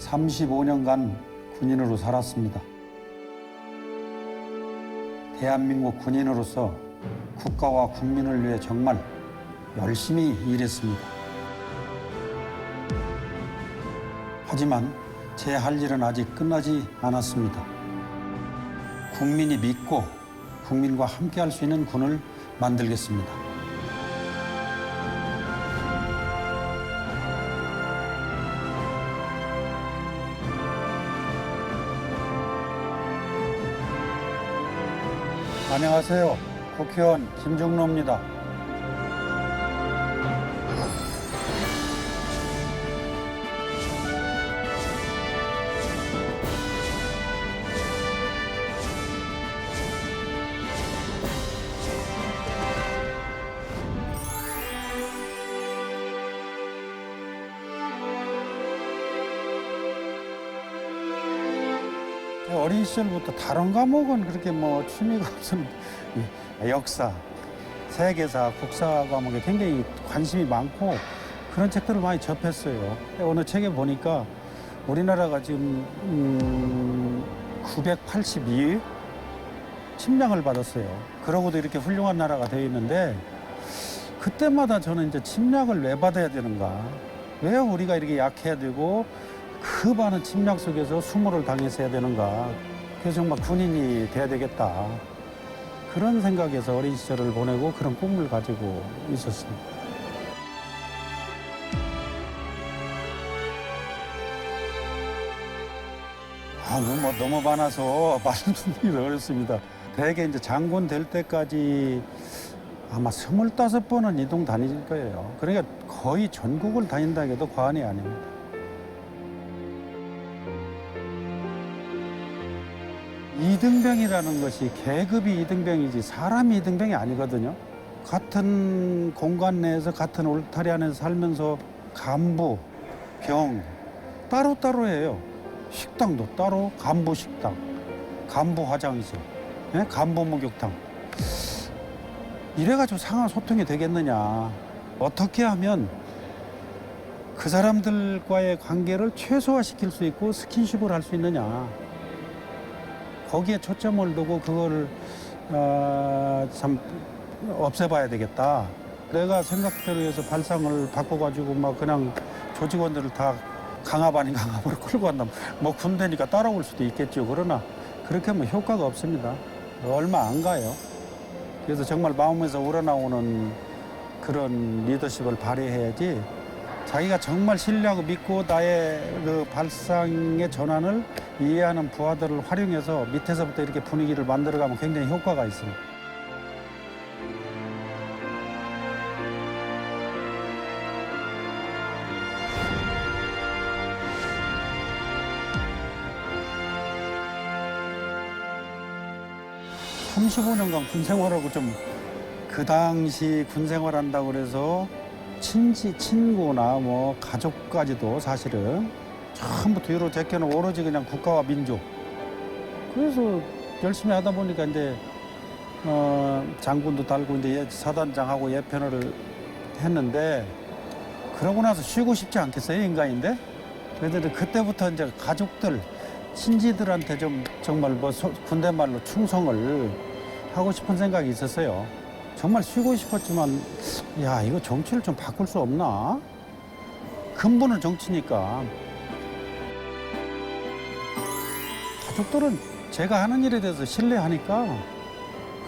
35년간 군인으로 살았습니다. 대한민국 군인으로서 국가와 국민을 위해 정말 열심히 일했습니다. 하지만 제 할 일은 아직 끝나지 않았습니다. 국민이 믿고 국민과 함께 할 수 있는 군을 만들겠습니다. 안녕하세요. 국회의원 김중로입니다. 어린 시절부터 다른 과목은 그렇게 뭐 취미가 없었는데 역사, 세계사, 국사 과목에 굉장히 관심이 많고 그런 책들을 많이 접했어요. 어느 책에 보니까 우리나라가 지금 982일 침략을 받았어요. 그러고도 이렇게 훌륭한 나라가 되어 있는데 그때마다 저는 이제 침략을 왜 받아야 되는가? 왜 우리가 이렇게 약해야 되고 그 많은 침략 속에서 수모를 당했어야 되는가. 그래서 정말 군인이 돼야 되겠다. 그런 생각에서 어린 시절을 보내고 그런 꿈을 가지고 있었습니다. 너무 많아서 말씀드리기 어렵습니다. 대개 이제 장군 될 때까지 아마 25번은 이동 다닐 거예요. 그러니까 거의 전국을 다닌다 해도 과언이 아닙니다. 이등병이라는 것이 계급이 이등병이지 사람이 이등병이 아니거든요. 같은 공간 내에서 같은 울타리 안에서 살면서 간부, 병 따로따로 해요. 식당도 따로, 간부 식당, 간부 화장실, 간부 목욕탕. 이래가지고 상하 소통이 되겠느냐. 어떻게 하면 그 사람들과의 관계를 최소화시킬 수 있고 스킨십을 할 수 있느냐. 거기에 초점을 두고 그걸 참 없애봐야 되겠다. 내가 생각대로 해서 발상을 바꿔가지고 막 그냥 조직원들을 다 강압 아닌 강압으로 끌고 간다면 뭐 군대니까 따라올 수도 있겠죠. 그러나 그렇게 하면 효과가 없습니다. 얼마 안 가요. 그래서 정말 마음에서 우러나오는 그런 리더십을 발휘해야지 자기가 정말 신뢰하고 믿고 나의 그 발상의 전환을 이해하는 부하들을 활용해서 밑에서부터 이렇게 분위기를 만들어가면 굉장히 효과가 있습니다. (35년간) 군 생활하고 좀 그 당시 군 생활한다고 그래서 친구나 뭐 가족까지도 사실은 전부 뒤로 제껴놓은 오로지 그냥 국가와 민족. 그래서 열심히 하다 보니까 이제 장군도 달고 이제 사단장하고 예편을 했는데 그러고 나서 쉬고 싶지 않겠어요, 인간인데? 그래서 그때부터 이제 가족들, 친지들한테 좀 정말 뭐 군대 말로 충성을 하고 싶은 생각이 있었어요. 정말 쉬고 싶었지만 야, 이거 정치를 좀 바꿀 수 없나? 근본은 정치니까. 가족들은 제가 하는 일에 대해서 신뢰하니까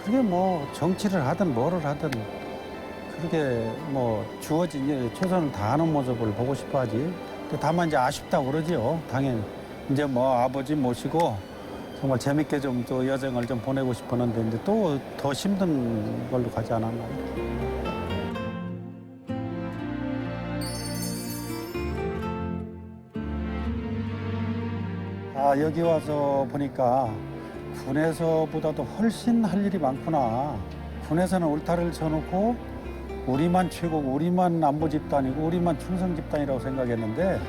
그게 뭐 정치를 하든 뭐를 하든 그렇게 뭐 주어진 일에 최선을 다하는 모습을 보고 싶어 하지. 다만 이제 아쉽다고 그러지요. 당연히. 이제 뭐 아버지 모시고 정말 재밌게 좀 또 여정을 좀 보내고 싶었는데 이제 또 더 힘든 걸로 가지 않았나. 여기 와서 보니까 군에서보다도 훨씬 할 일이 많구나. 군에서는 울타리를 쳐놓고 우리만 최고고 우리만 안보 집단이고 우리만 충성 집단이라고 생각했는데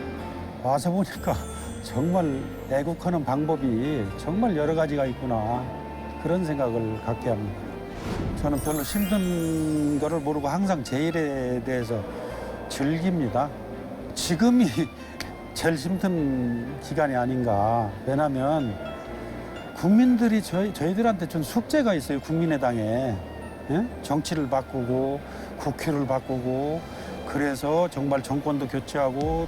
와서 보니까 정말 애국하는 방법이 정말 여러 가지가 있구나. 그런 생각을 갖게 합니다. 저는 별로 힘든 거를 모르고 항상 제 일에 대해서 즐깁니다. 지금이 제일 힘든 기간이 아닌가. 왜냐하면 국민들이 저희들한테 준 숙제가 있어요. 국민의당에. 예? 정치를 바꾸고 국회를 바꾸고 그래서 정말 정권도 교체하고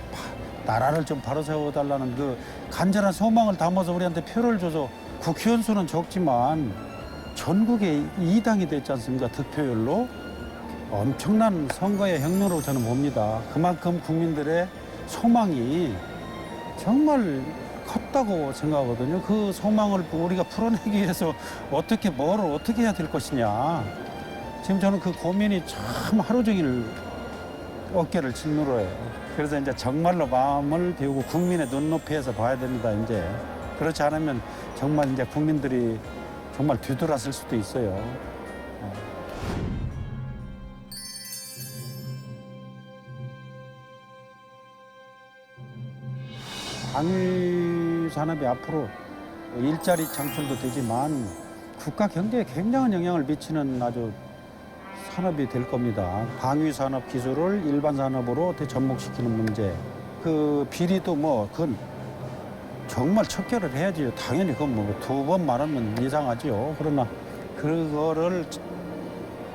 나라를 좀 바로 세워달라는 그 간절한 소망을 담아서 우리한테 표를 줘서 국회의원 수는 적지만 전국에 2당이 됐지 않습니까? 득표율로. 엄청난 선거의 혁명으로 저는 봅니다. 그만큼 국민들의 소망이 정말 컸다고 생각하거든요. 그 소망을 우리가 풀어내기 위해서 뭐를 어떻게 해야 될 것이냐. 지금 저는 그 고민이 참 하루 종일 어깨를 짓누르요. 그래서 이제 정말로 마음을 비우고 국민의 눈높이에서 봐야 됩니다, 이제. 그렇지 않으면 정말 이제 국민들이 정말 뒤돌아설 수도 있어요. 방위 산업이 앞으로 일자리 창출도 되지만 국가 경제에 굉장한 영향을 미치는 아주 산업이 될 겁니다. 방위 산업 기술을 일반 산업으로 접목시키는 문제. 그 비리도 그건 정말 척결을 해야지요. 당연히 그건 2번 말하면 이상하지요. 그러나 그거를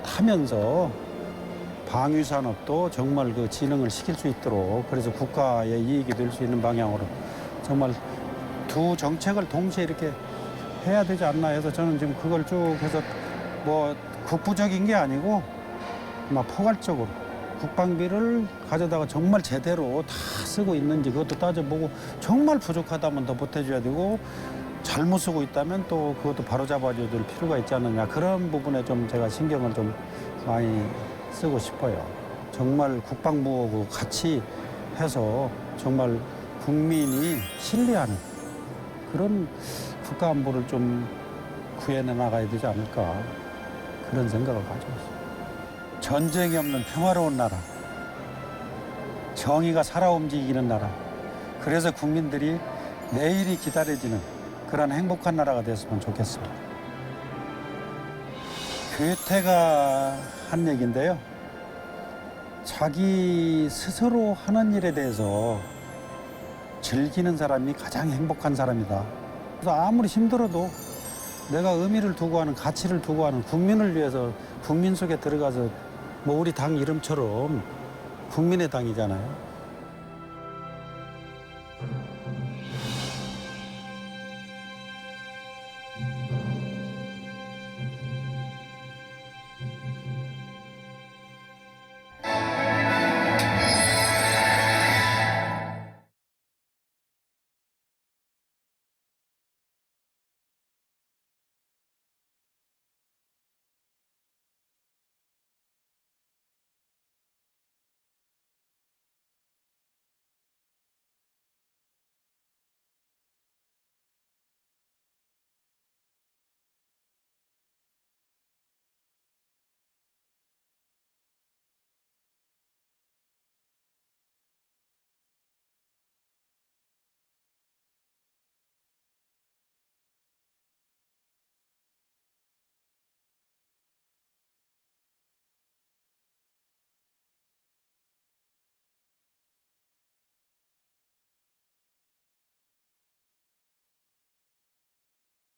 하면서 방위 산업도 정말 그 진흥을 시킬 수 있도록 그래서 국가의 이익이 될 수 있는 방향으로 정말 두 정책을 동시에 이렇게 해야 되지 않나 해서 저는 지금 그걸 쭉 해서 국부적인 게 아니고 포괄적으로 국방비를 가져다가 정말 제대로 다 쓰고 있는지 그것도 따져보고 정말 부족하다면 더 보태줘야 되고 잘못 쓰고 있다면 또 그것도 바로잡아줘야 될 필요가 있지 않느냐. 그런 부분에 좀 제가 신경을 좀 많이 쓰고 싶어요. 정말 국방부하고 같이 해서 정말 국민이 신뢰하는 그런 국가안보를 좀 구해내 나가야 되지 않을까 그런 생각을 가지고 있습니다. 전쟁이 없는 평화로운 나라, 정의가 살아 움직이는 나라, 그래서 국민들이 내일이 기다려지는 그런 행복한 나라가 됐으면 좋겠습니다. 괴테가 한 얘기인데요. 자기 스스로 하는 일에 대해서 즐기는 사람이 가장 행복한 사람이다. 그래서 아무리 힘들어도 내가 의미를 두고 하는 가치를 두고 하는 국민을 위해서 국민 속에 들어가서 우리 당 이름처럼 국민의 당이잖아요.